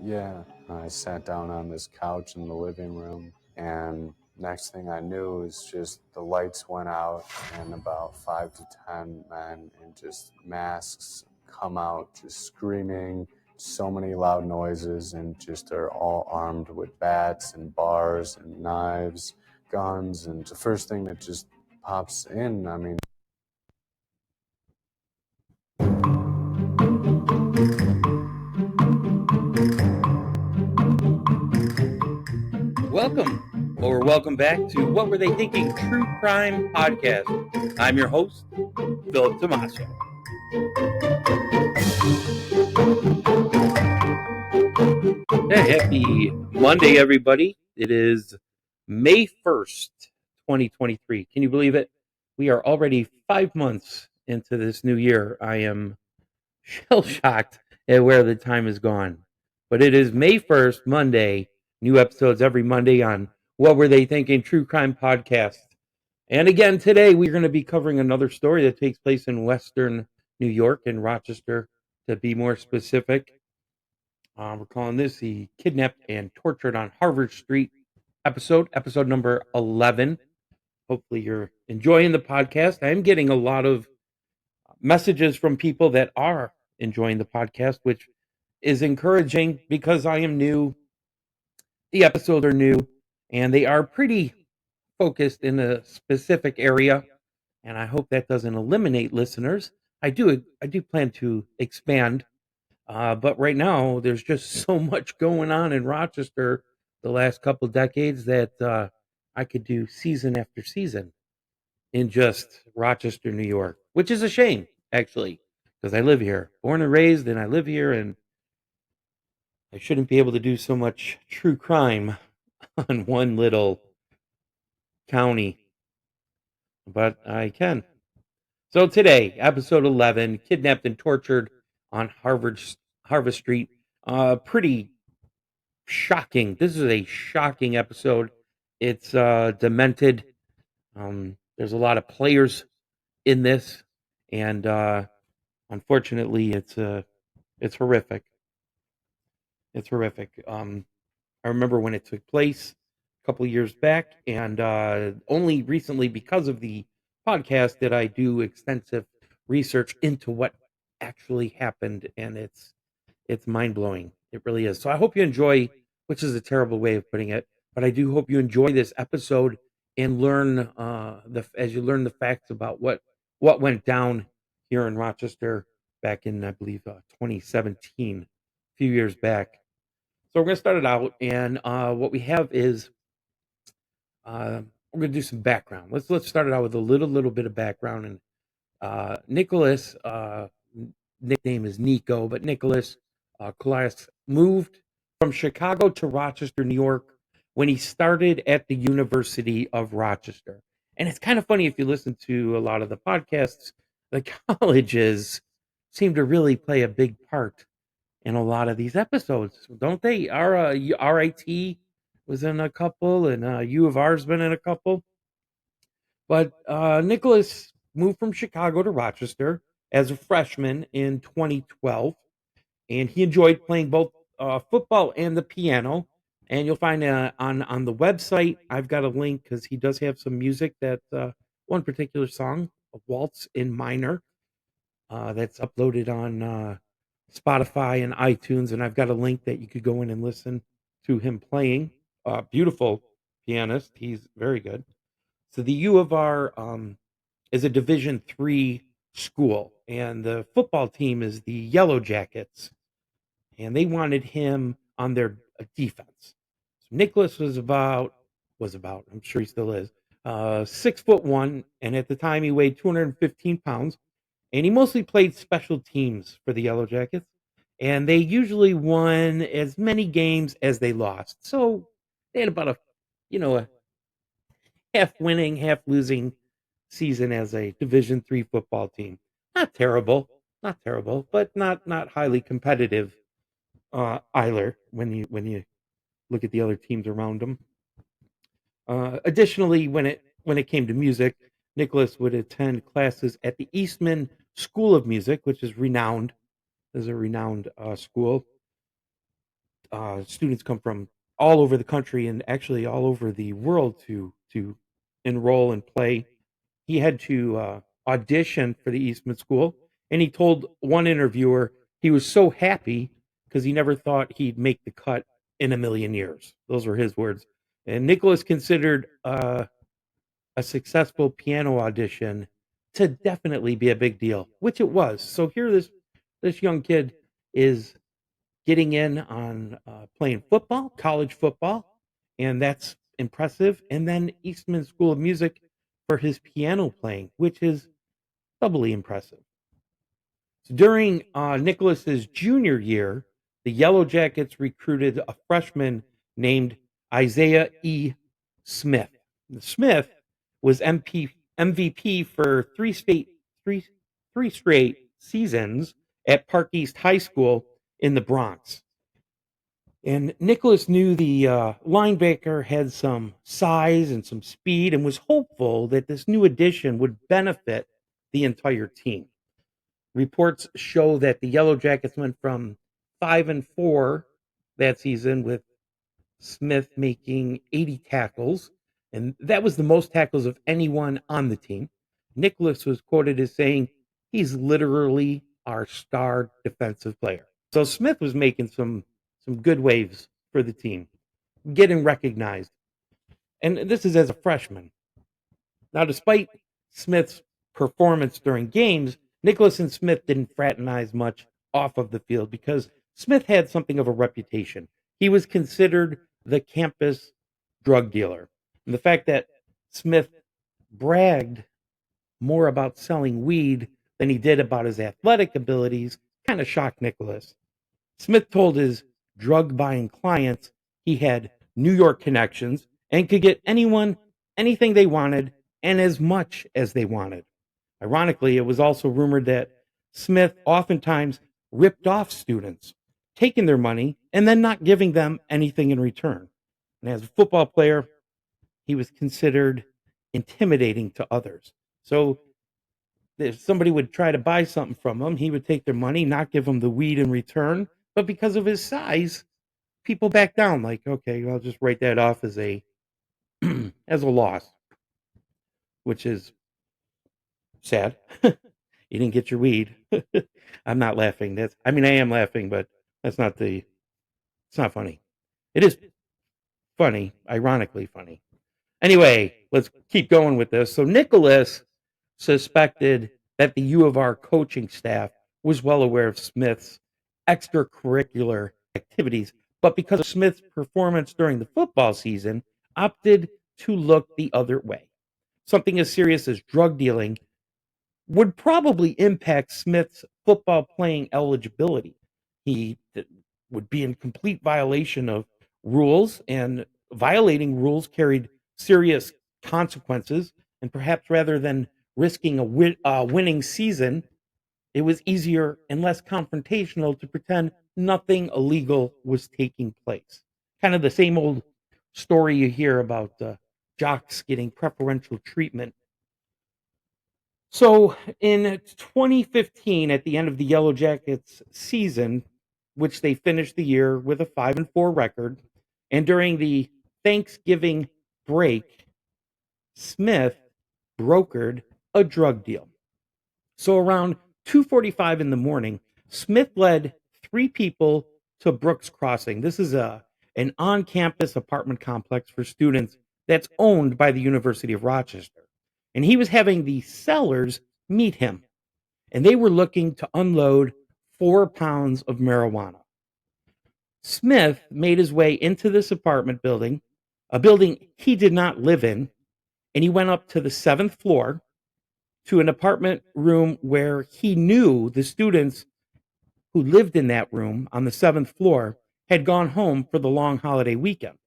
Yeah, I sat down on this couch in the living room, and next thing I knew is just the lights went out, and about 5 to 10 men in just masks come out, just screaming, so many loud noises, and just are all armed with bats and bars and knives, guns, and the first thing that just pops in, I mean, Welcome back to What Were They Thinking True Crime Podcast. I'm your host, Philip Tomaso. Hey, happy Monday, everybody. It is May 1st, 2023. Can you believe it? We are already 5 months into this new year. I am shell-shocked at where the time has gone. But it is May 1st, Monday. New episodes every Monday on What Were They Thinking True Crime Podcast. And again, today we're going to be covering another story that takes place in Western New York, in Rochester, to be more specific. We're calling this the Kidnapped and Tortured on Harvard Street episode number 11. Hopefully you're enjoying the podcast. I'm getting a lot of messages from people that are enjoying the podcast, which is encouraging because I am new. The episodes are new, and they are pretty focused in a specific area, and I hope that doesn't eliminate listeners. I do plan to expand, but right now there's just so much going on in Rochester the last couple decades that I could do season after season in just Rochester, New York, which is a shame actually, because I live here, born and raised, and I live here, and I shouldn't be able to do so much true crime on one little county, but I can. So today, episode 11, Kidnapped and Tortured on Harvest Street. Pretty shocking. This is a shocking episode. It's demented. There's a lot of players in this, and unfortunately, it's horrific. It's horrific. I remember when it took place a couple of years back, and only recently, because of the podcast, did I do extensive research into what actually happened, and it's mind blowing. It really is. So I hope you enjoy, which is a terrible way of putting it, but I do hope you enjoy this episode and learn as you learn the facts about what went down here in Rochester back in, I believe, 2017, a few years back. So we're going to start it out, and what we have is we're going to do some background. Let's start it out with a little bit of background. And Nicholas, nickname is Nico, but Nicholas Koulas moved from Chicago to Rochester, New York, when he started at the University of Rochester. And it's kind of funny if you listen to a lot of the podcasts, the colleges seem to really play a big part in a lot of these episodes, don't they? Our RIT was in a couple, and U of R's been in a couple. But Nicholas moved from Chicago to Rochester as a freshman in 2012, and he enjoyed playing both football and the piano. And you'll find on the website, I've got a link because he does have some music that one particular song, a waltz in minor, that's uploaded on Spotify and iTunes, and I've got a link that you could go in and listen to him playing. Beautiful pianist, he's very good. So the U of R is a Division III school, and the football team is the Yellowjackets, and they wanted him on their defense. So Nicholas was about, I'm sure he still is, 6'1", and at the time he weighed 215 pounds, and he mostly played special teams for the Yellow Jackets, and they usually won as many games as they lost. So they had about a half winning, half losing season as a Division III football team. Not terrible, but not highly competitive either when you look at the other teams around them. Additionally, when it came to music, Nicholas would attend classes at the Eastman School of Music, which is renowned as a renowned school. students come from all over the country and actually all over the world to enroll and play. He had to audition for the Eastman School, and he told one interviewer he was so happy because he never thought he'd make the cut in a million years. Those were his words. And Nicholas considered a successful piano audition to definitely be a big deal, which it was. So here, this young kid is getting in on playing football, college football, and that's impressive. And then Eastman School of Music for his piano playing, which is doubly impressive. So during Nicholas's junior year, the Yellow Jackets recruited a freshman named Isaiah E. Smith. Smith was MVP for three, three straight seasons at Park East High School in the Bronx. And Nicholas knew the linebacker had some size and some speed and was hopeful that this new addition would benefit the entire team. Reports show that the Yellow Jackets went from 5-4 that season with Smith making 80 tackles, and that was the most tackles of anyone on the team. Nicholas was quoted as saying, "He's literally our star defensive player." So Smith was making some good waves for the team, getting recognized. And this is as a freshman. Now, despite Smith's performance during games, Nicholas and Smith didn't fraternize much off of the field because Smith had something of a reputation. He was considered the campus drug dealer. And the fact that Smith bragged more about selling weed than he did about his athletic abilities kind of shocked Nicholas. Smith told his drug buying clients he had New York connections and could get anyone anything they wanted and as much as they wanted. Ironically, it was also rumored that Smith oftentimes ripped off students, taking their money and then not giving them anything in return. And as a football player, he was considered intimidating to others. So if somebody would try to buy something from him, he would take their money, not give them the weed in return. But because of his size, people back down. Like, okay, I'll just write that off as a as a loss, which is sad. You didn't get your weed. I'm not laughing. I mean, I am laughing, but that's not it's not funny. It is funny, ironically funny. Anyway, let's keep going with this. So Nicholas suspected that the U of R coaching staff was well aware of Smith's extracurricular activities, but because of Smith's performance during the football season, opted to look the other way. Something as serious as drug dealing would probably impact Smith's football playing eligibility. He would be in complete violation of rules, and violating rules carried serious consequences. And perhaps rather than risking a winning season, it was easier and less confrontational to pretend nothing illegal was taking place. Kind of the same old story you hear about jocks getting preferential treatment. So in 2015, at the end of the Yellow Jackets season, which they finished the year with a 5-4 record, and during the Thanksgiving break, Smith brokered a drug deal. So around 2:45 in the morning, Smith led three people to Brooks Crossing. This is an on-campus apartment complex for students that's owned by the University of Rochester. And he was having the sellers meet him, and they were looking to unload 4 pounds of marijuana. Smith made his way into this apartment building, a building he did not live in, and he went up to the 7th floor to an apartment room where he knew the students who lived in that room on the 7th floor had gone home for the long holiday weekend.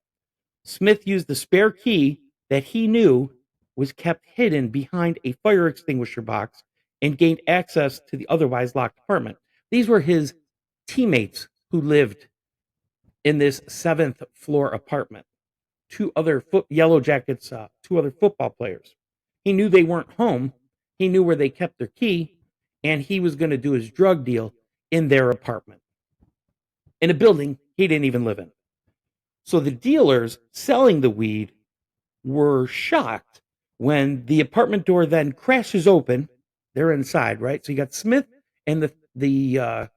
Smith used the spare key that he knew was kept hidden behind a fire extinguisher box and gained access to the otherwise locked apartment. These were his teammates who lived in this 7th floor apartment. Two other Yellow Jackets, two other football players. He knew they weren't home. He knew where they kept their key, and he was going to do his drug deal in their apartment. in a building he didn't even live in. So the dealers selling the weed were shocked when the apartment door then crashes open. They're inside, right? So you got Smith and the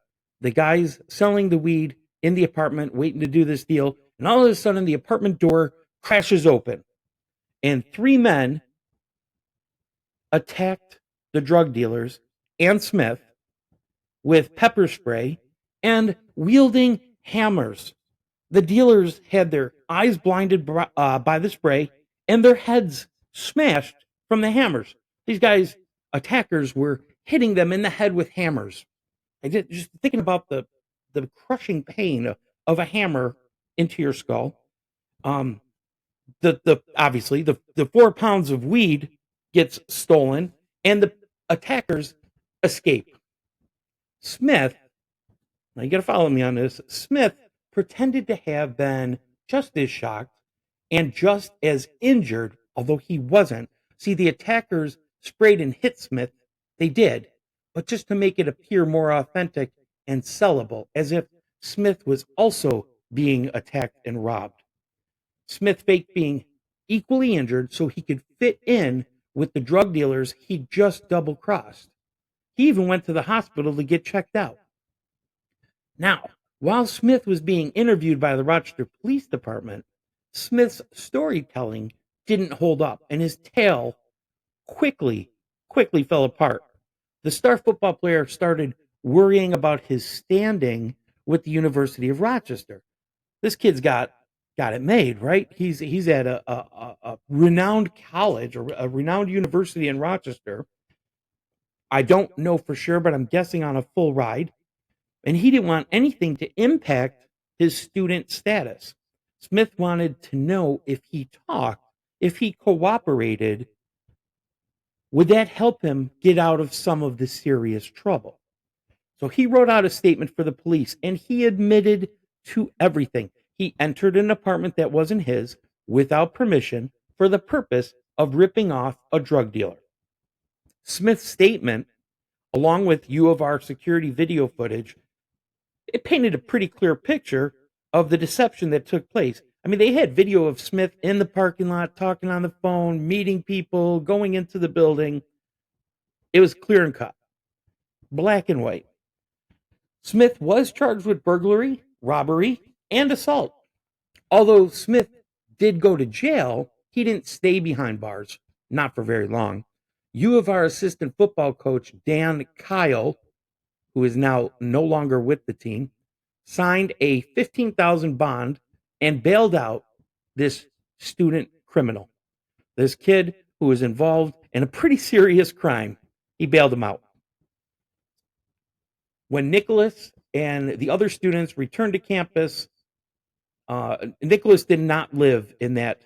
guys selling the weed in the apartment, waiting to do this deal, and all of a sudden the apartment door crashes open, and three men attacked the drug dealers and Smith with pepper spray and wielding hammers. The dealers had their eyes blinded by the spray and their heads smashed from the hammers. These guys, attackers, were hitting them in the head with hammers. Just thinking about the crushing pain of a hammer into your skull. Um, the obviously the 4 pounds of weed gets stolen, and the attackers escape. Smith, now you got to follow me on this. Smith pretended to have been just as shocked and just as injured, although he wasn't. See, the attackers sprayed and hit Smith. They did, but just to make it appear more authentic and sellable, as if Smith was also being attacked and robbed. Smith faked being equally injured so he could fit in with the drug dealers he just double crossed. He even went to the hospital to get checked out. Now, while Smith was being interviewed by the Rochester Police Department, Smith's storytelling didn't hold up, and his tale quickly fell apart. The star football player started worrying about his standing with the University of Rochester. This kid's got it made, right? He's at a renowned college or a renowned university in Rochester. I don't know for sure, but I'm guessing on a full ride. And he didn't want anything to impact his student status. Smith wanted to know if he talked, if he cooperated, would that help him get out of some of the serious trouble? So he wrote out a statement for the police and he admitted to everything. He entered an apartment that wasn't his without permission for the purpose of ripping off a drug dealer. Smith's statement, along with U of R security video footage, it painted a pretty clear picture of the deception that took place. I mean, they had video of Smith in the parking lot, talking on the phone, meeting people, going into the building. It was clear and cut, black and white. Smith was charged with burglary, robbery, and assault. Although Smith did go to jail, he didn't stay behind bars, not for very long. U of R assistant football coach Dan Kyle, who is now no longer with the team, signed a $15,000 bond and bailed out this student criminal. This kid who was involved in a pretty serious crime. He bailed him out. When Nicholas and the other students returned to campus, Nicholas did not live in that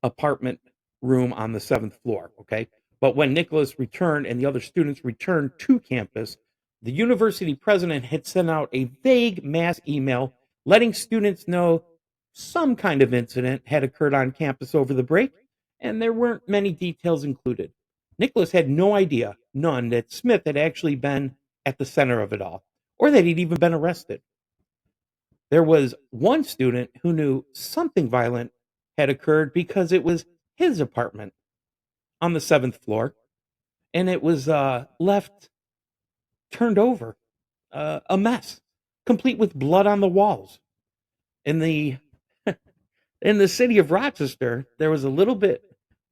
apartment room on the 7th floor, okay? But when Nicholas returned and the other students returned to campus, the university president had sent out a vague mass email letting students know some kind of incident had occurred on campus over the break, and there weren't many details included. Nicholas had no idea, none, that Smith had actually been at the center of it all, or that he'd even been arrested. There was one student who knew something violent had occurred because it was his apartment on the 7th floor, and it was left turned over, a mess, complete with blood on the walls. In the in the city of Rochester, there was a little bit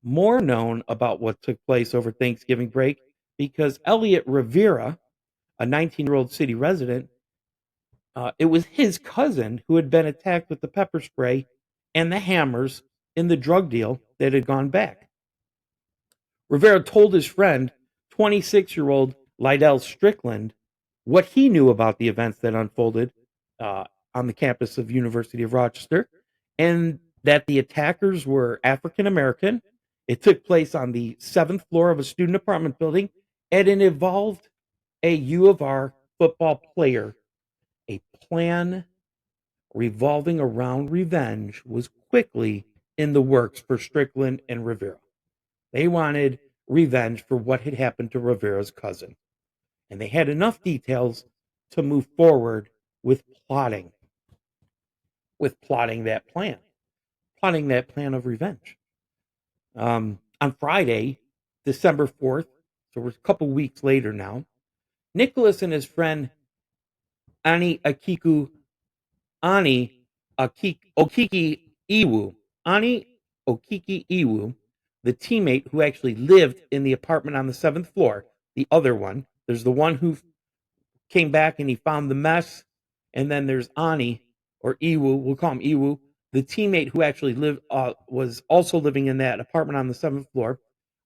more known about what took place over Thanksgiving break because Elliot Rivera, a 19-year-old city resident, it was his cousin who had been attacked with the pepper spray and the hammers in the drug deal that had gone back. Rivera told his friend, 26-year-old Lydell Strickland, what he knew about the events that unfolded on the campus of University of Rochester, and that the attackers were African American. It took place on the 7th floor of a student apartment building, and it involved a U of R football player. A plan revolving around revenge was quickly in the works for Strickland and Rivera. They wanted revenge for what had happened to Rivera's cousin, and they had enough details to move forward with plotting that plan of revenge. On Friday, December 4th, so we're a couple weeks later now, Nicholas and his friend Ani Akiku Ani Okiki Iwu, Ani Okiki Iwu, the teammate who actually lived in the apartment on the seventh floor, the other one. There's the one who came back and he found the mess, and then there's Ani or Iwu. We'll call him Iwu, the teammate who actually was also living in that apartment on the seventh floor.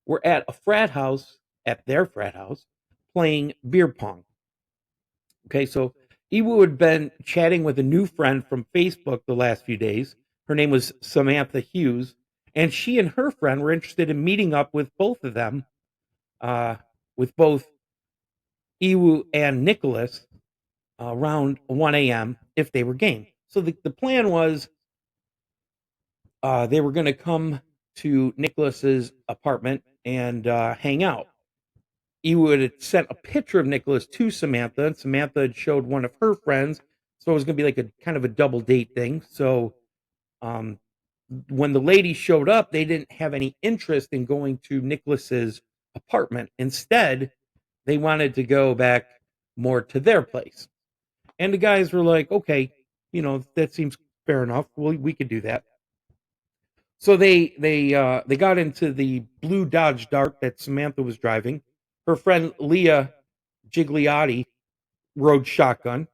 Were at their frat house, playing beer pong. Okay, so Iwu had been chatting with a new friend from Facebook the last few days. Her name was Samantha Hughes, and she and her friend were interested in meeting up with both of them, with both Iwu and Nicholas, around 1 a.m. if they were game. So the plan was they were going to come to Nicholas's apartment and hang out. Ewood had sent a picture of Nicholas to Samantha, and Samantha had showed one of her friends, so it was going to be like a kind of a double date thing. So um, when the ladies showed up, they didn't have any interest in going to Nicholas's apartment. Instead, they wanted to go back more to their place. And the guys were like, okay, that seems fair enough. We could do that. So they got into the blue Dodge Dart that Samantha was driving. Her friend Leah Gigliotti rode shotgun.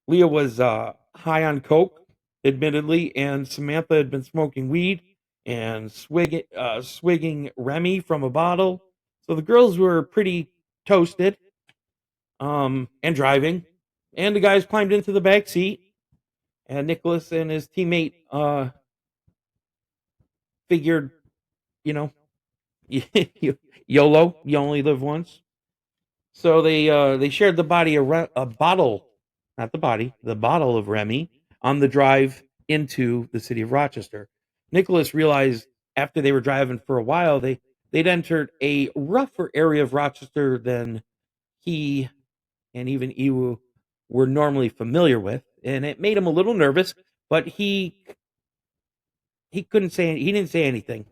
Leah was high on coke, admittedly, and Samantha had been smoking weed and swigging Remy from a bottle. So the girls were pretty toasted, and driving. And the guys climbed into the back seat, and Nicholas and his teammate figured, you know, YOLO, you only live once. So they shared the bottle, not the body, the bottle of Remy on the drive into the city of Rochester. Nicholas realized after they were driving for a while, they'd entered a rougher area of Rochester than he and even Iwu were normally familiar with, and it made him a little nervous. But he didn't say anything.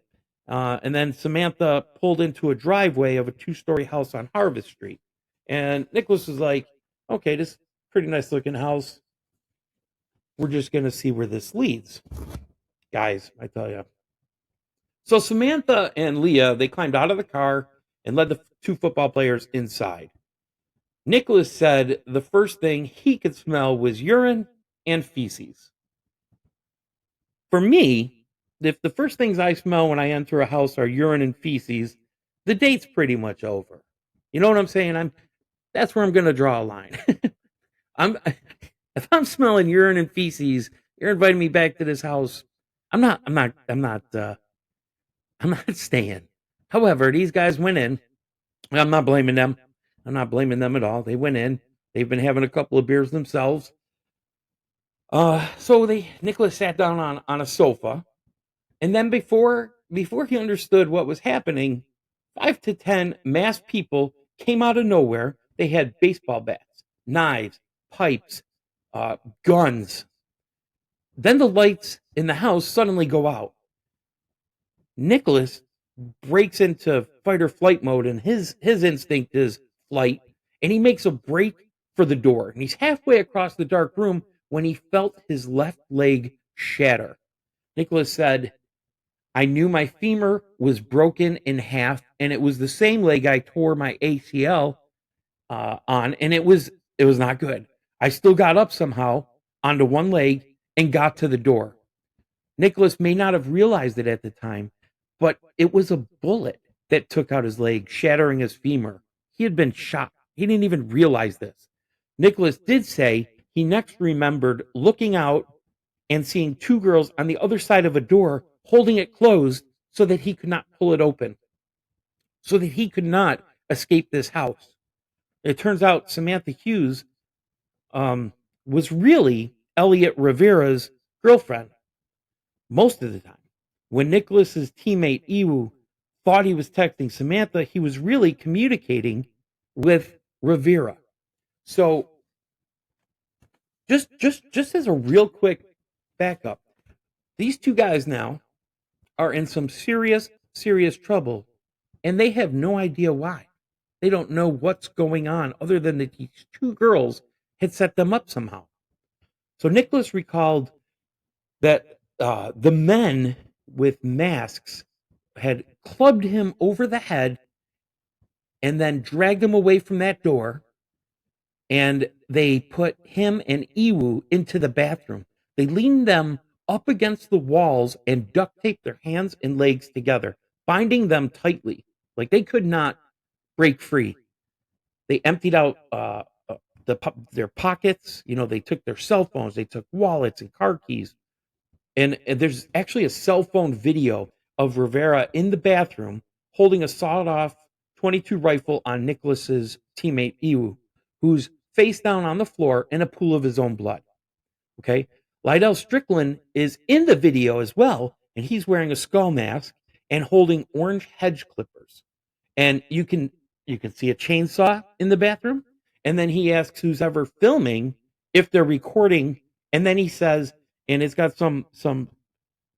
And then Samantha pulled into a driveway of a 2-story house on Harvest Street. And Nicholas was like, okay, this is a pretty nice looking house. We're just going to see where this leads. Guys, I tell you. So Samantha and Leah, they climbed out of the car and led the two football players inside. Nicholas said the first thing he could smell was urine and feces. For me, if the first things I smell when I enter a house are urine and feces, the date's pretty much over. You know what I'm saying? That's where I'm going to draw a line. I'm if I'm smelling urine and feces, you're inviting me back to this house. I'm not staying. However, these guys went in. I'm not blaming them. I'm not blaming them at all. They went in. They've been having a couple of beers themselves. So Nicholas sat down on a sofa, and then before he understood what was happening, 5 to 10 masked people came out of nowhere. They had baseball bats, knives, pipes, guns. Then the lights in the house suddenly go out. Nicholas breaks into fight or flight mode, and his instinct is flight, and he makes a break for the door. And he's halfway across the dark room when he felt his left leg shatter. Nicholas said, I knew my femur was broken in half, and it was the same leg I tore my ACL on, and it was not good. I still got up somehow onto one leg and got to the door. Nicholas may not have realized it at the time, but it was a bullet that took out his leg, shattering his femur. He had been shot. He didn't even realize this. Nicholas did say he next remembered looking out and seeing two girls on the other side of a door holding it closed so that he could not pull it open, so that he could not escape this house. It turns out Samantha Hughes was really Elliot Rivera's girlfriend most of the time. When Nicholas's teammate Iwu thought he was texting Samantha, he was really communicating with Rivera. So Just as a real quick backup, these two guys now are in some serious trouble, and they have no idea why. They don't know what's going on, other than that these two girls had set them up somehow. So Nicholas recalled that the men with masks had clubbed him over the head and then dragged him away from that door, and they put him and Iwu into the bathroom. They leaned them up against the walls and duct taped their hands and legs together, binding them tightly, like they could not break free. They emptied out their pockets. You know, they took their cell phones, they took wallets and car keys. And there's actually a cell phone video of Rivera in the bathroom holding a sawed-off 22 rifle on Nicholas's teammate Iwu, who's face down on the floor in a pool of his own blood. Okay, Lydell Strickland is in the video as well, and he's wearing a skull mask and holding orange hedge clippers. And you can see a chainsaw in the bathroom, and then he asks who's ever filming if they're recording, and then he says, and it's got some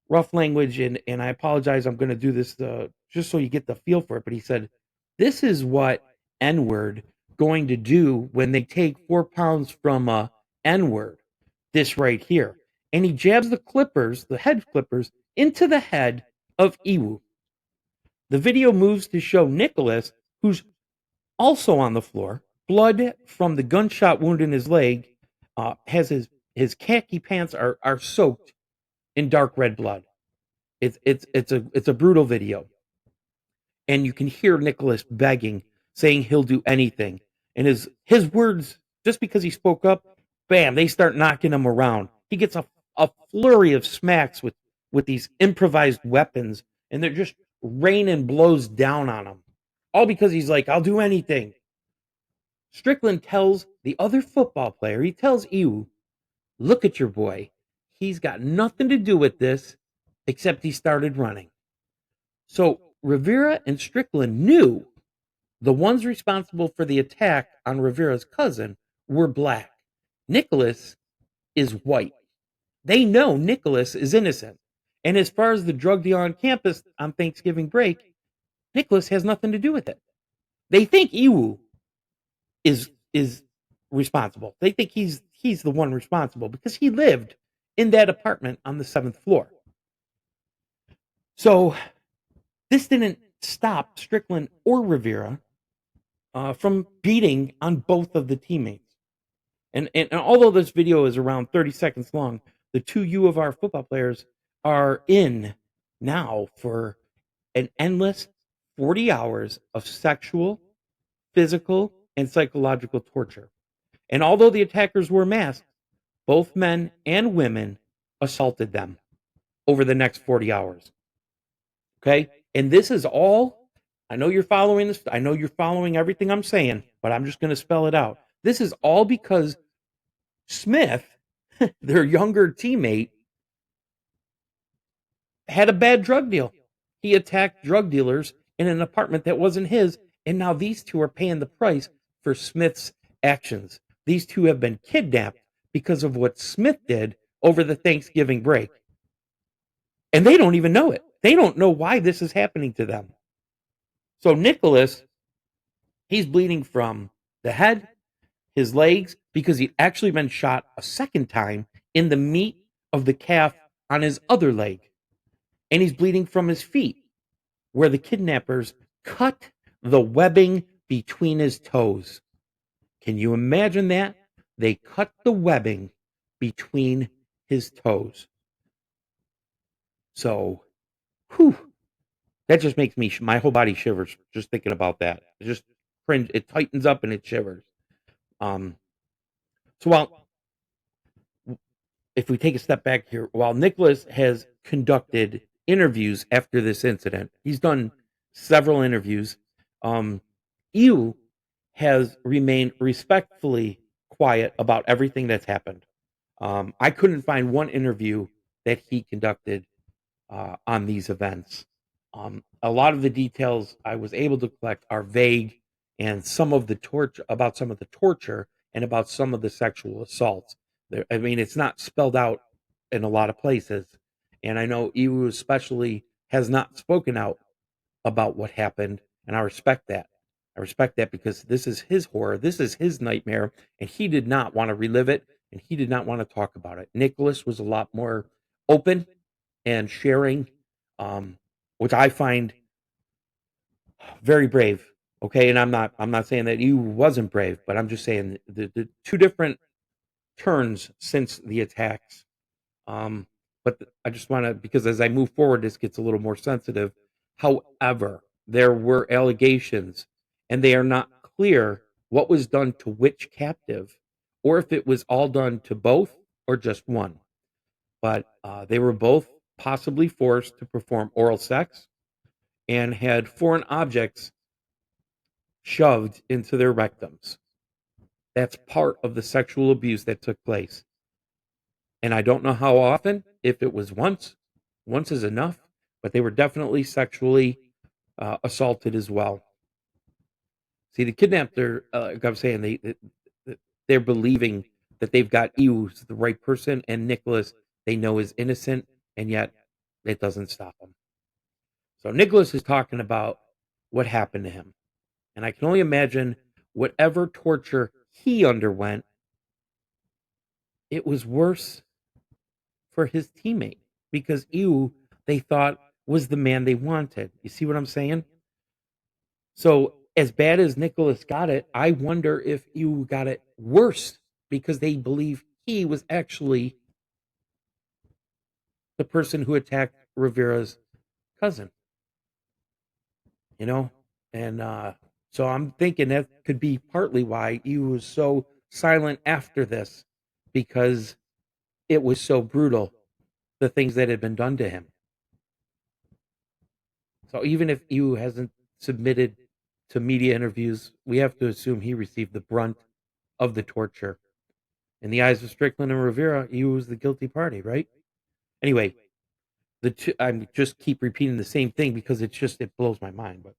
rough language, and I apologize, I'm going to do this just so you get the feel for it, but he said, this is what N-word going to do when they take 4 pounds from a N-word, this right here. And he jabs the clippers, the head clippers, into the head of Iwu. The video moves to show Nicholas, who's also on the floor, blood from the gunshot wound in his leg, has his khaki pants are soaked in dark red blood. It's a brutal video, and you can hear Nicholas begging, saying he'll do anything. And his words, just because he spoke up, bam, they start knocking him around. He gets a flurry of smacks with these improvised weapons, and they're just raining blows down on him, all because he's like, I'll do anything. Strickland tells the other football player, he tells Iwu, look at your boy. He's got nothing to do with this except he started running. So Rivera and Strickland knew the ones responsible for the attack on Rivera's cousin were black. Nicholas is white. They know Nicholas is innocent. And as far as the drug deal on campus on Thanksgiving break, Nicholas has nothing to do with it. They think Iwu is responsible. They think he's the one responsible because he lived in that apartment on the 7th floor. So this didn't stop Strickland or Rivera from beating on both of the teammates. And although this video is around 30 seconds long, the two U of R football players are in now for an endless 40 hours of sexual, physical, and psychological torture. And although the attackers were masked, both men and women assaulted them over the next 40 hours. Okay? And this is all, I know you're following this, I know you're following everything I'm saying, but I'm just going to spell it out. This is all because Smith, their younger teammate, had a bad drug deal. He attacked drug dealers in an apartment that wasn't his, and now these two are paying the price for Smith's actions. These two have been kidnapped because of what Smith did over the Thanksgiving break. And they don't even know it. They don't know why this is happening to them. So Nicholas, he's bleeding from the head, his legs, because he'd actually been shot a second time in the meat of the calf on his other leg. And he's bleeding from his feet, where the kidnappers cut the webbing between his toes. Can you imagine that? They cut the webbing between his toes. So, whew, that just makes me, my whole body shivers just thinking about that. It just cringe, it tightens up and it shivers. So while, if we take a step back here, while Nicholas has conducted interviews after this incident, he's done several interviews. Ew has remained respectfully quiet about everything that's happened. I couldn't find one interview that he conducted on these events. A lot of the details I was able to collect are vague, and some of the torture and about some of the sexual assaults. I mean, it's not spelled out in a lot of places. And I know EU especially has not spoken out about what happened. And I respect that. I respect that because this is his horror. This is his nightmare. And he did not want to relive it. And he did not want to talk about it. Nicholas was a lot more open and sharing, um, which I find very brave. Okay. And I'm not saying that you wasn't brave, but I'm just saying the two different turns since the attacks. But I just want to, because as I move forward, this gets a little more sensitive. However, there were allegations, and they are not clear what was done to which captive, or if it was all done to both or just one. But they were both possibly forced to perform oral sex and had foreign objects shoved into their rectums. That's part of the sexual abuse that took place. And I don't know how often, if it was once is enough, but they were definitely sexually assaulted as well. See, the kidnapper, like I'm saying, they're believing that they've got Ews, the right person, and Nicholas, they know is innocent, and yet it doesn't stop them. So Nicholas is talking about what happened to him. And I can only imagine whatever torture he underwent, it was worse for his teammate because Ew, they thought was the man they wanted. You see what I'm saying? So as bad as Nicholas got it, I wonder if Ew got it worse because they believe he was actually the person who attacked Rivera's cousin, you know? And so I'm thinking that could be partly why Ew was so silent after this because it was so brutal, the things that had been done to him. So even if Ew hasn't submitted to media interviews, we have to assume he received the brunt of the torture. In the eyes of Strickland and Rivera, Ew was the guilty party, right? Anyway, the two, I just keep repeating the same thing because it blows my mind. But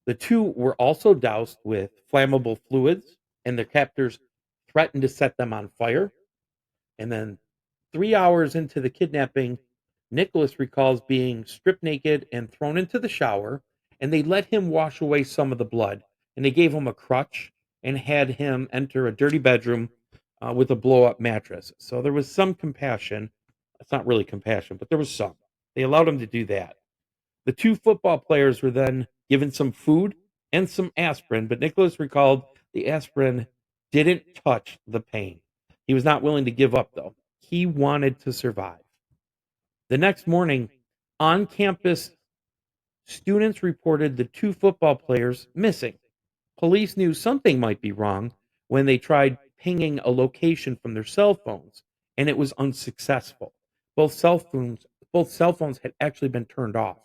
the two were also doused with flammable fluids, and their captors threatened to set them on fire. And then 3 hours into the kidnapping, Nicholas recalls being stripped naked and thrown into the shower, and they let him wash away some of the blood. And they gave him a crutch and had him enter a dirty bedroom with a blow up mattress. So there was some compassion. It's not really compassion, but there was some. They allowed him to do that. The two football players were then given some food and some aspirin, but Nicholas recalled the aspirin didn't touch the pain. He was not willing to give up, though. He wanted to survive. The next morning, on campus, students reported the two football players missing. Police knew something might be wrong when they tried pinging a location from their cell phones, and it was unsuccessful. Both cell phones had actually been turned off.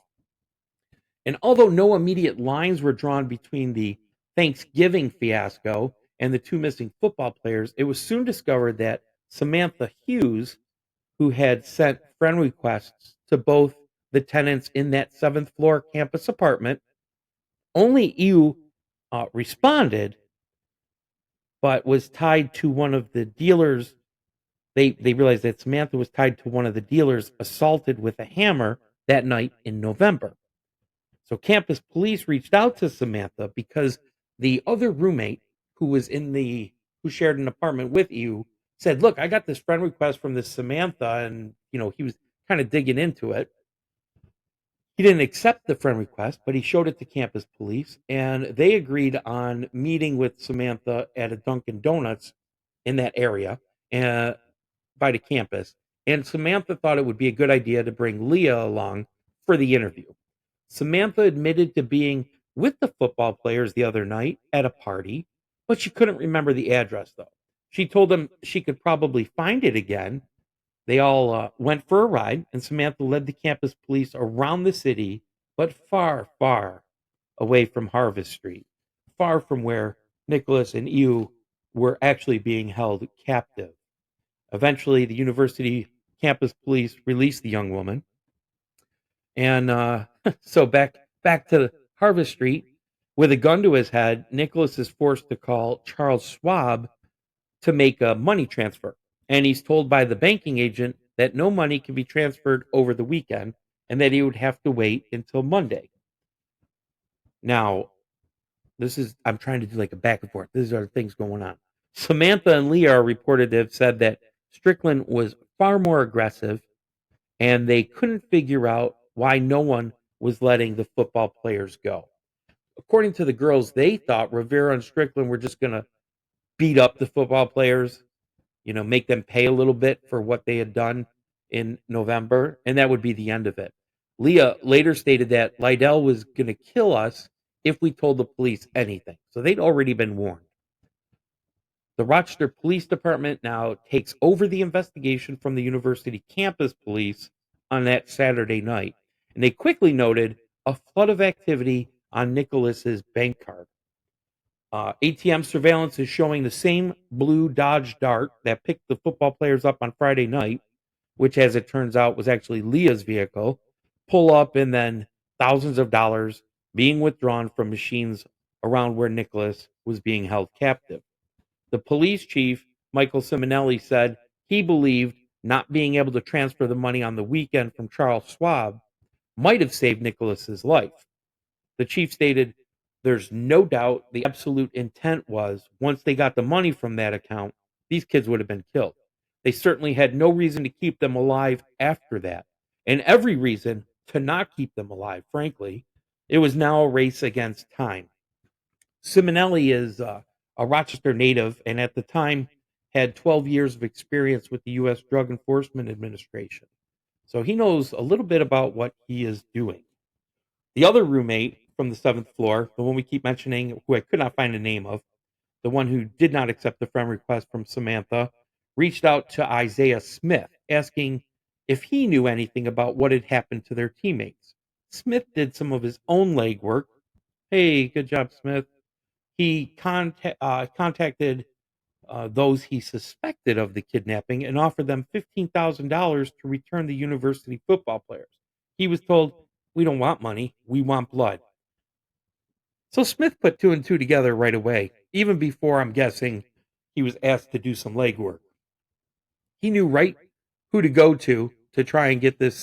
And although no immediate lines were drawn between the Thanksgiving fiasco and the two missing football players, it was soon discovered that Samantha Hughes, who had sent friend requests to both the tenants in that seventh floor campus apartment, only Ew responded, but was tied to one of the dealers. They realized that Samantha was tied to one of the dealers assaulted with a hammer that night in November. So campus police reached out to Samantha because the other roommate who was who shared an apartment with you said, "Look, I got this friend request from this Samantha," and he was kind of digging into it. He didn't accept the friend request, but he showed it to campus police, and they agreed on meeting with Samantha at a Dunkin' Donuts in that area uh, by the campus. And Samantha thought it would be a good idea to bring Leah along for the interview. Samantha admitted to being with the football players the other night at a party, but she couldn't remember the address, though. She told them she could probably find it again. They all went for a ride, and Samantha led the campus police around the city, but far, far away from Harvest Street, far from where Nicholas and Ew were actually being held captive. Eventually, the university campus police released the young woman, and so back to Harvest Street, with a gun to his head, Nicholas is forced to call Charles Schwab to make a money transfer. and he's told by the banking agent that no money can be transferred over the weekend and that he would have to wait until Monday. Now, I'm trying to do like a back and forth. These are things going on. Samantha and Leah are reported to have said that Strickland was far more aggressive and they couldn't figure out why no one was letting the football players go. According to the girls, they thought Rivera and Strickland were just going to beat up the football players, make them pay a little bit for what they had done in November, and that would be the end of it. Leah later stated that Lydell was going to kill us if we told the police anything. So they'd already been warned. The Rochester Police Department now takes over the investigation from the university campus police on that Saturday night, and they quickly noted a flood of activity on Nicholas's bank card. ATM surveillance is showing the same blue Dodge Dart that picked the football players up on Friday night, which, as it turns out, was actually Leah's vehicle, pull up and then thousands of dollars being withdrawn from machines around where Nicholas was being held captive. The police chief, Michael Simonelli, said he believed not being able to transfer the money on the weekend from Charles Schwab might have saved Nicholas's life. The chief stated, "There's no doubt the absolute intent was once they got the money from that account, these kids would have been killed. They certainly had no reason to keep them alive after that, and every reason to not keep them alive, frankly. It was now a race against time." Simonelli is a Rochester native and at the time had 12 years of experience with the U.S. Drug Enforcement Administration. So he knows a little bit about what he is doing. The other roommate from the seventh floor, the one we keep mentioning, who I could not find the name of, the one who did not accept the friend request from Samantha, reached out to Isaiah Smith, asking if he knew anything about what had happened to their teammates. Smith did some of his own legwork. Hey, good job, Smith. He contacted those he suspected of the kidnapping and offered them $15,000 to return the university football players. He was told, "We don't want money, we want blood." So Smith put two and two together right away, even before, I'm guessing, he was asked to do some legwork. He knew right who to go to try and get this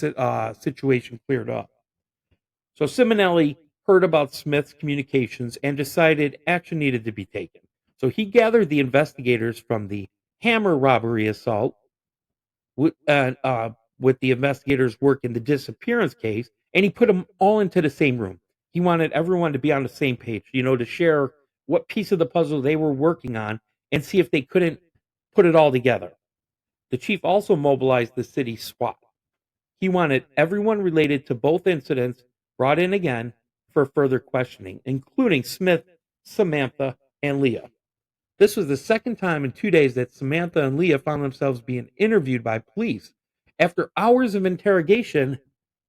situation cleared up. So Simonelli heard about Smith's communications and decided action needed to be taken. So he gathered the investigators from the Hammer robbery assault with the investigators' work in the disappearance case, and he put them all into the same room. He wanted everyone to be on the same page, to share what piece of the puzzle they were working on and see if they couldn't put it all together. The chief also mobilized the city SWAT. He wanted everyone related to both incidents brought in again for further questioning, including Smith, Samantha, and Leah. This was the second time in 2 days that Samantha and Leah found themselves being interviewed by police. After hours of interrogation,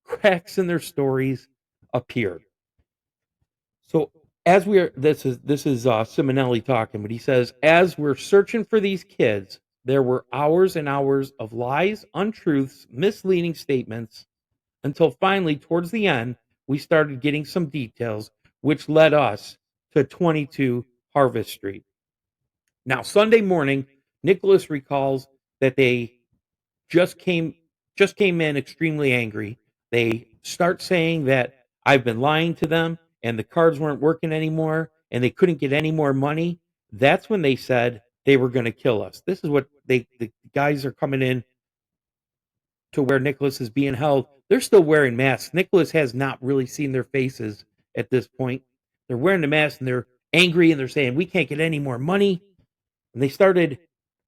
cracks in their stories appeared. So as this is Simonelli talking, but he says, as we're searching for these kids, there were hours and hours of lies, untruths, misleading statements, until finally, towards the end, we started getting some details, which led us to 22 Harvest Street. Now, Sunday morning, Nicholas recalls that they just came in extremely angry. They start saying that I've been lying to them and the cards weren't working anymore and they couldn't get any more money. That's when they said they were going to kill us. This is what the guys are coming in to where Nicholas is being held. They're still wearing masks. Nicholas has not really seen their faces at this point. They're wearing the mask and they're angry and they're saying, "We can't get any more money." And they started,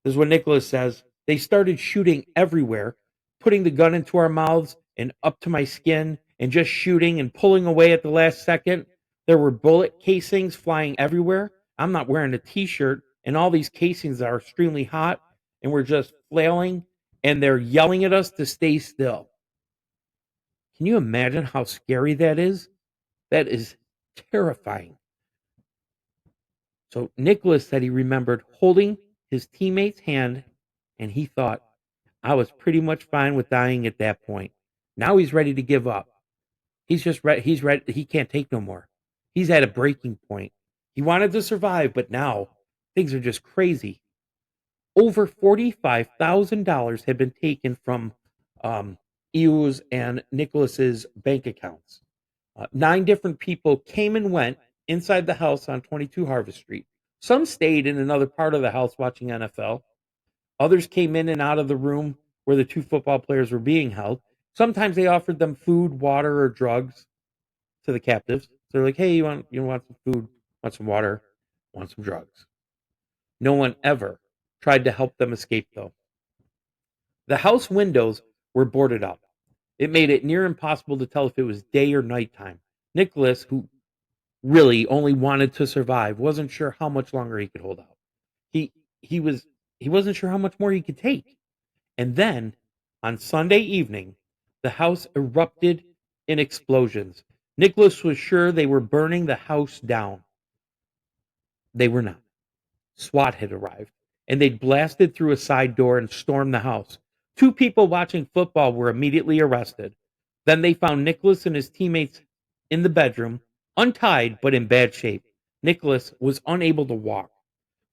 this is what Nicholas says, they started shooting everywhere, putting the gun into our mouths and up to my skin and just shooting and pulling away at the last second. There were bullet casings flying everywhere. I'm not wearing a t-shirt and all these casings are extremely hot and we're just flailing and they're yelling at us to stay still. Can you imagine how scary that is? That is terrifying. So Nicholas said he remembered holding his teammate's hand and he thought, I was pretty much fine with dying at that point. Now he's ready to give up. He's just ready. He's ready. He can't take no more. He's at a breaking point. He wanted to survive, but now things are just crazy. Over $45,000 had been taken from Ews and Nicholas's bank accounts. 9 different people came and went inside the house on 22 Harvest Street. Some stayed in another part of the house watching NFL. Others came in and out of the room where the two football players were being held. Sometimes they offered them food, water, or drugs to the captives. They're like, "Hey, you want some food? Want some water? Want some drugs?" No one ever tried to help them escape, though. The house windows were boarded up. It made it near impossible to tell if it was day or nighttime. Nicholas, who really only wanted to survive, wasn't sure how much longer he could hold out. He he was he wasn't sure how much more he could take. And then on Sunday evening, the house erupted in explosions. Nicholas was sure they were burning the house down. They were not. SWAT had arrived, and they'd blasted through a side door and stormed the house. 2 people watching football were immediately arrested. Then they found Nicholas and his teammates in the bedroom, untied but in bad shape. Nicholas was unable to walk.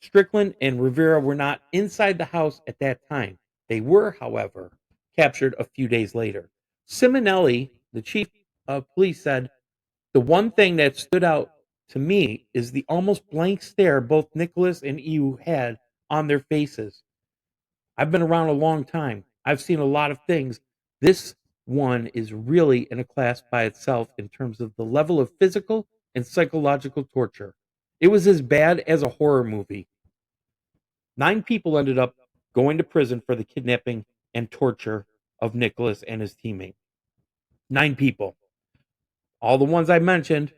Strickland and Rivera were not inside the house at that time. They were, however, captured a few days later. Simonelli, the chief of police, said, "The one thing that stood out to me is the almost blank stare both Nicholas and Ew had on their faces. I've been around a long time. I've seen a lot of things. This one is really in a class by itself in terms of the level of physical and psychological torture. It was as bad as a horror movie." 9 people ended up going to prison for the kidnapping and torture of Nicholas and his teammate. 9 people. All the ones I mentioned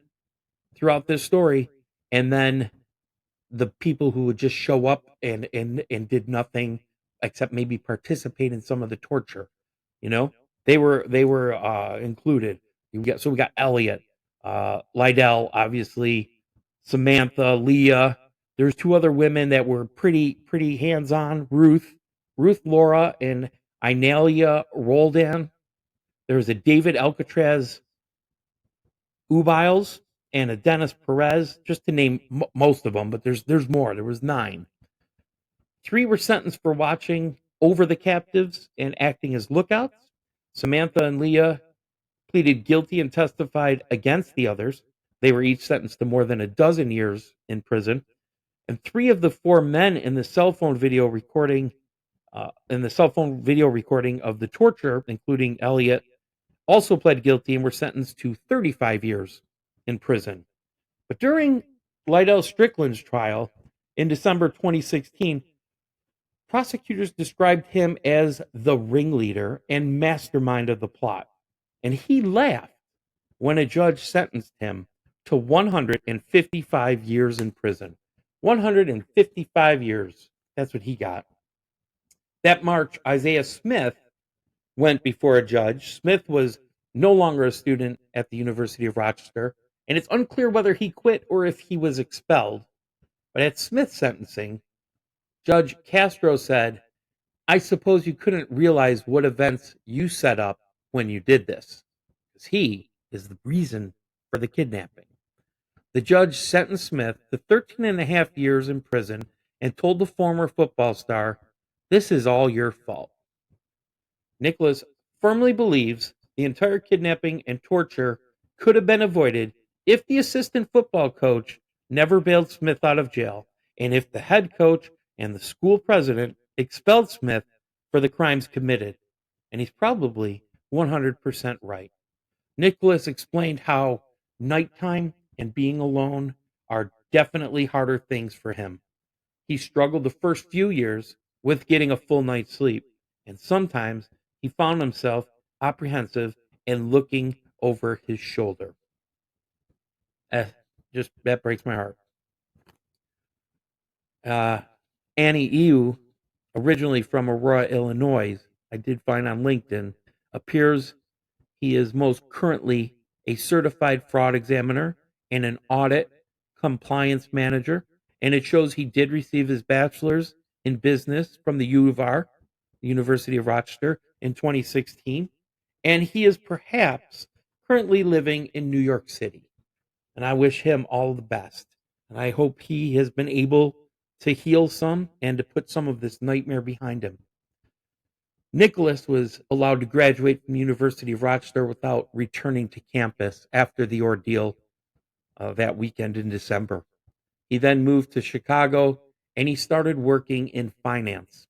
throughout this story, and then the people who would just show up and did nothing except maybe participate in some of the torture. You know, they were included. We got Elliot, Lydell, obviously, Samantha, Leah. There's 2 other women that were pretty hands on. Ruth Laura, and Inalia Roldan. There's a David Alcatraz Ubiles and a Dennis Perez, just to name most of them, but there's more. There was 9. 3 were sentenced for watching over the captives and acting as lookouts. Samantha and Leah pleaded guilty and testified against the others. They were each sentenced to more than a dozen years in prison. And 3 of the 4 men in the cell phone video recording of the torture, including Elliot, also pled guilty and were sentenced to 35 years in prison. But during Lydell Strickland's trial in December 2016, prosecutors described him as the ringleader and mastermind of the plot. And he laughed when a judge sentenced him to 155 years in prison. 155 years. That's what he got. That March, Isaiah Smith went before a judge. Smith was no longer a student at the University of Rochester, and it's unclear whether he quit or if he was expelled. But at Smith's sentencing, Judge Castro said, "I suppose you couldn't realize what events you set up when you did this, because he is the reason for the kidnapping." The judge sentenced Smith to 13 and a half years in prison and told the former football star, "This is all your fault." Nicholas firmly believes the entire kidnapping and torture could have been avoided if the assistant football coach never bailed Smith out of jail, and if the head coach and the school president expelled Smith for the crimes committed. And he's probably 100% right. Nicholas explained how nighttime and being alone are definitely harder things for him. He struggled the first few years with getting a full night's sleep, and sometimes he found himself apprehensive and looking over his shoulder. Eh, just that breaks my heart. Uh, Annie Ew, originally from Aurora, Illinois, I did find on LinkedIn, appears he is most currently a certified fraud examiner and an audit compliance manager. And it shows he did receive his bachelor's in business from the U of R, the University of Rochester, in 2016. And he is perhaps currently living in New York City. And I wish him all the best. And I hope he has been able to heal some and to put some of this nightmare behind him. Nicholas was allowed to graduate from the University of Rochester without returning to campus after the ordeal that weekend in December. He then moved to Chicago and he started working in finance.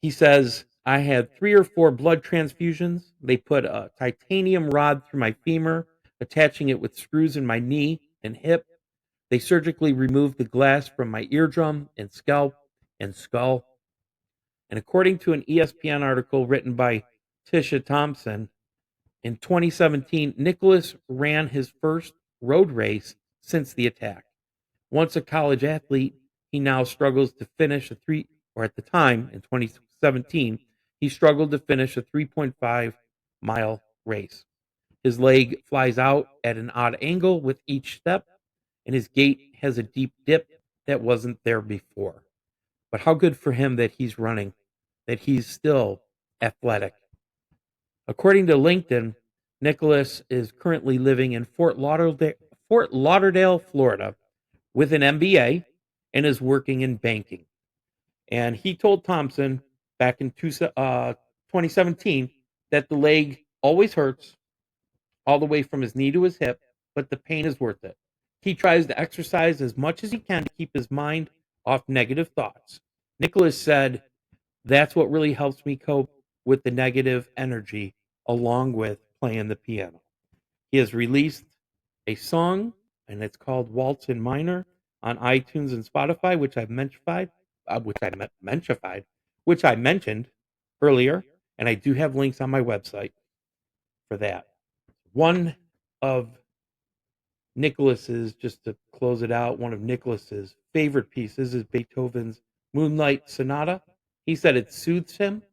He says, I had 3 or 4 blood transfusions. They put a titanium rod through my femur, attaching it with screws in my knee and hip. They surgically removed the glass from my eardrum and scalp and skull. And according to an ESPN article written by Tisha Thompson, in 2017, Nicholas ran his first road race since the attack. Once a college athlete, he now struggles to finish or at the time in 2017, he struggled to finish a 3.5-mile race. His leg flies out at an odd angle with each step, and his gait has a deep dip that wasn't there before. But how good for him that he's running, that he's still athletic. According to LinkedIn, Nicholas is currently living in Fort Lauderdale, Florida, with an MBA and is working in banking. And he told Thompson back in 2017 that the leg always hurts all the way from his knee to his hip, but the pain is worth it. He tries to exercise as much as he can to keep his mind off negative thoughts. Nicholas said, that's what really helps me cope with the negative energy, along with playing the piano. He has released a song, and it's called Waltz in Minor on iTunes and Spotify, which I mentioned earlier, and I do have links on my website for that. One of Nicholas's, just to close it out, one of Nicholas's favorite pieces is Beethoven's Moonlight Sonata. He said it soothes him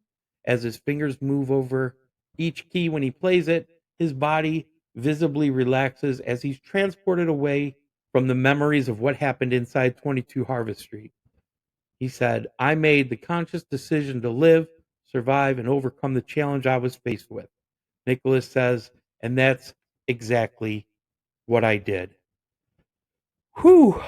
as his fingers move over each key when he plays it. His body visibly relaxes as he's transported away from the memories of what happened inside 22 Harvest Street. He said, I made the conscious decision to live, survive, and overcome the challenge I was faced with. Nicholas says, and that's exactly what I did. Whew.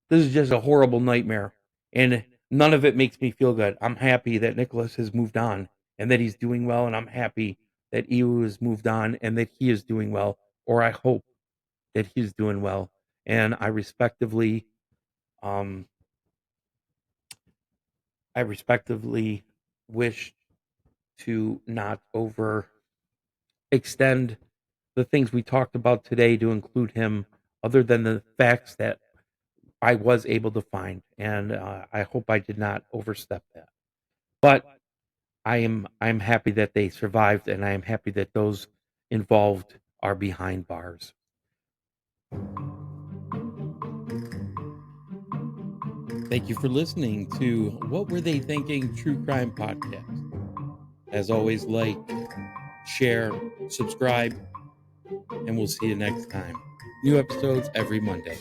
This is just a horrible nightmare. And none of it makes me feel good. I'm happy that Nicholas has moved on and that he's doing well. And I'm happy that Ewu has moved on and that he is doing well. Or I hope that he's doing well. And I respectively wish to not overextend the things we talked about today to include him, other than the facts that I was able to find, and I hope I did not overstep that. But I'm happy that they survived, and I am happy that those involved are behind bars. Thank you for listening to What Were They Thinking True Crime Podcast. As always, like, share, subscribe, and we'll see you next time. New episodes every Monday.